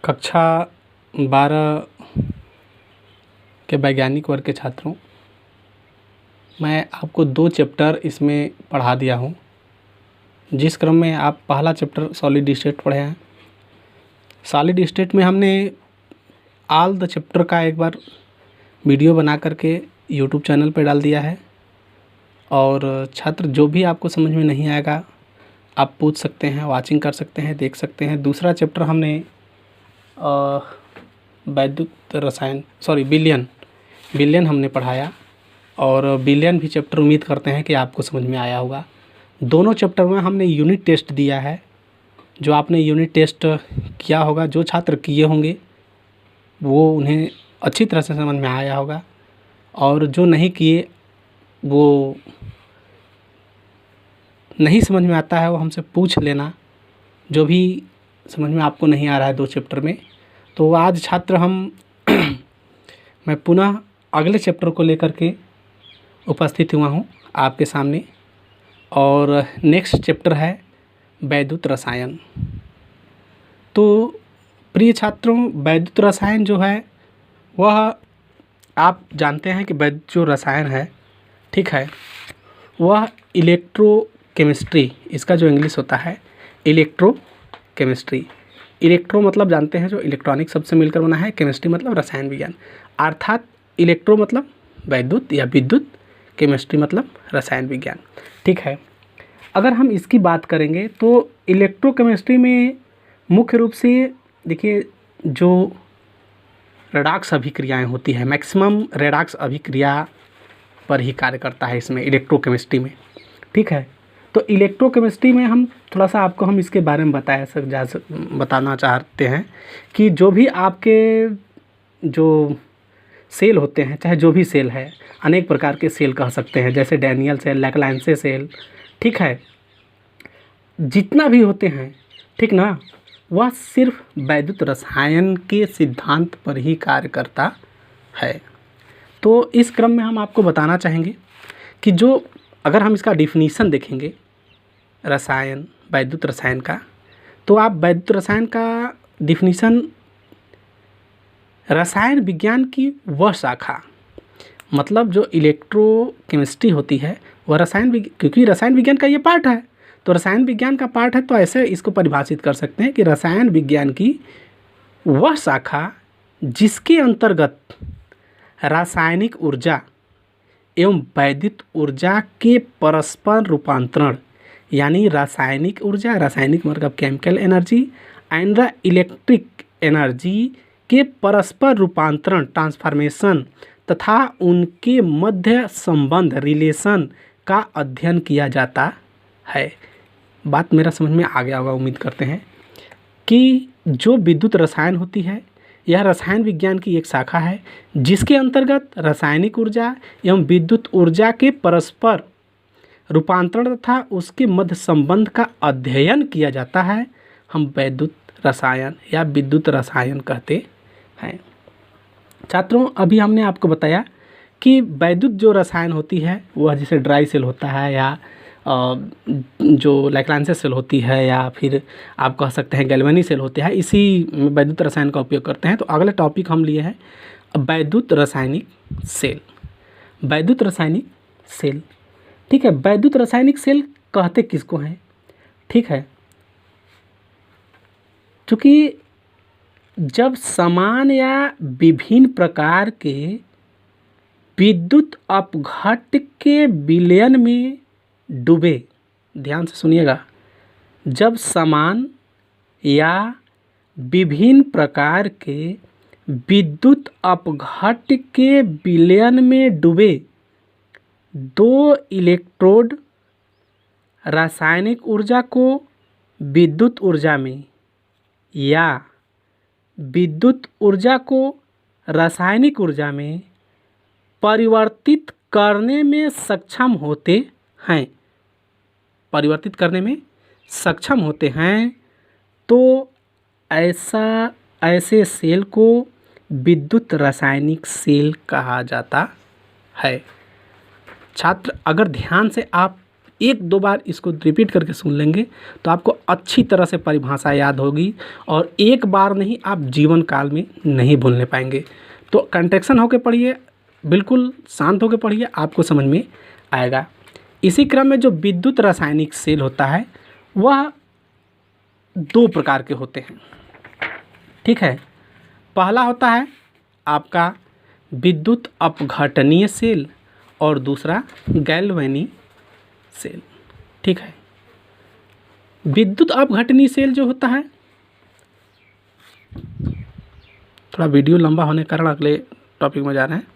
कक्षा 12 के वैज्ञानिक वर्ग के छात्रों, मैं आपको 2 चैप्टर इसमें पढ़ा दिया हूँ। जिस क्रम में आप पहला चैप्टर सॉलिड स्टेट पढ़े हैं। सॉलिड स्टेट में हमने ऑल द चैप्टर का एक बार वीडियो बना करके यूट्यूब चैनल पर डाल दिया है, और छात्र जो भी आपको समझ में नहीं आएगा आप पूछ सकते हैं, वाचिंग कर सकते हैं, देख सकते हैं। दूसरा चैप्टर हमने वैद्युत रसायन बिलियन हमने पढ़ाया, और बिलियन भी चैप्टर उम्मीद करते हैं कि आपको समझ में आया होगा। दोनों चैप्टर में हमने यूनिट टेस्ट दिया है। जो आपने यूनिट टेस्ट किया होगा, जो छात्र किए होंगे वो उन्हें अच्छी तरह से समझ में आया होगा, और जो नहीं किए वो नहीं समझ में आता है वो हमसे पूछ लेना। जो भी समझ में आपको नहीं आ रहा है 2 चैप्टर में, तो आज छात्र हम मैं पुनः अगले चैप्टर को लेकर के उपस्थित हुआ हूँ आपके सामने, और नेक्स्ट चैप्टर है वैद्युत रसायन। तो प्रिय छात्रों, वैद्युत रसायन जो है वह आप जानते हैं कि वैद्युत जो रसायन है, ठीक है, वह इलेक्ट्रोकेमिस्ट्री, इसका जो इंग्लिश होता है इलेक्ट्रोकेमिस्ट्री। इलेक्ट्रो मतलब जानते हैं जो इलेक्ट्रॉनिक शब्द से मिलकर बना है, केमिस्ट्री मतलब रसायन विज्ञान, अर्थात इलेक्ट्रो मतलब वैद्युत या विद्युत, केमिस्ट्री मतलब रसायन विज्ञान, ठीक है। अगर हम इसकी बात करेंगे तो इलेक्ट्रोकेमिस्ट्री में मुख्य रूप से देखिए जो रेडॉक्स अभिक्रियाएं होती है, मैक्सिमम रेडॉक्स अभिक्रिया पर ही कार्य करता है इसमें इलेक्ट्रोकेमिस्ट्री में, ठीक है। तो इलेक्ट्रोकेमिस्ट्री में हम थोड़ा सा आपको हम इसके बारे में बताना चाहते हैं कि जो भी आपके जो सेल होते हैं, चाहे जो भी सेल है, अनेक प्रकार के सेल कह सकते हैं, जैसे डैनियल सेल, लैग्रांज सेल, ठीक है, जितना भी होते हैं, ठीक ना, वह सिर्फ वैद्युत रसायन के सिद्धांत पर ही कार्य करता है। तो इस क्रम में हम आपको बताना चाहेंगे कि जो अगर हम इसका डिफिनीसन देखेंगे रसायन, वैद्युत रसायन का, तो आप वैद्युत रसायन का डिफिनीसन रसायन विज्ञान की वह शाखा, मतलब जो इलेक्ट्रोकेमिस्ट्री होती है वह क्योंकि रसायन विज्ञान का ये पार्ट है, तो रसायन विज्ञान का पार्ट है, तो ऐसे इसको परिभाषित कर सकते हैं कि रसायन विज्ञान की वह शाखा जिसके अंतर्गत रासायनिक ऊर्जा एवं वैद्युत ऊर्जा के परस्पर रूपांतरण, यानी रासायनिक ऊर्जा, रासायनिक मतलब chemical energy and the electric energy के परस्पर रूपांतरण, ट्रांसफॉर्मेशन तथा उनके मध्य संबंध, रिलेशन का अध्ययन किया जाता है। बात मेरा समझ में आ गया होगा, उम्मीद करते हैं कि जो विद्युत रसायन होती है यह रसायन विज्ञान की एक शाखा है जिसके अंतर्गत रासायनिक ऊर्जा एवं विद्युत ऊर्जा के परस्पर रूपांतरण तथा उसके मध्य संबंध का अध्ययन किया जाता है। हम वैद्युत रसायन या विद्युत रसायन कहते हैं। छात्रों, अभी हमने आपको बताया कि वैद्युत जो रसायन होती है वह जैसे ड्राई सेल होता है, या जो लैग्रांज सेल होती है, या फिर आप कह सकते हैं गैल्वेनी सेल होते हैं, इसी वैद्युत रसायन का उपयोग करते हैं। तो अगला टॉपिक हम लिए हैं वैद्युत रासायनिक सेल। वैद्युत रासायनिक सेल, ठीक है। वैद्युत रासायनिक सेल कहते किसको हैं, ठीक है, क्योंकि जब समान या विभिन्न प्रकार के विद्युत अपघट्य के विलयन में डूबे, ध्यान से सुनिएगा, जब समान या विभिन्न प्रकार के विद्युत अपघट्य के विलयन में डूबे 2 इलेक्ट्रोड रासायनिक ऊर्जा को विद्युत ऊर्जा में या विद्युत ऊर्जा को रासायनिक ऊर्जा में परिवर्तित करने में सक्षम होते हैं, परिवर्तित करने में सक्षम होते हैं, तो ऐसे सेल को विद्युत रासायनिक सेल कहा जाता है। छात्र, अगर ध्यान से आप एक दो बार इसको रिपीट करके सुन लेंगे तो आपको अच्छी तरह से परिभाषा याद होगी और एक बार नहीं, आप जीवन काल में नहीं भूलने पाएंगे। तो कंट्रैक्शन होकर पढ़िए, बिल्कुल शांत होकर पढ़िए, आपको समझ में आएगा। इसी क्रम में जो विद्युत रासायनिक सेल होता है वह दो प्रकार के होते हैं, ठीक है। पहला होता है आपका विद्युत अपघटनीय सेल और दूसरा गैल्वेनिक सेल, ठीक है। विद्युत अपघटनीय सेल जो होता है, थोड़ा वीडियो लंबा होने के कारण अगले टॉपिक में जा रहे हैं।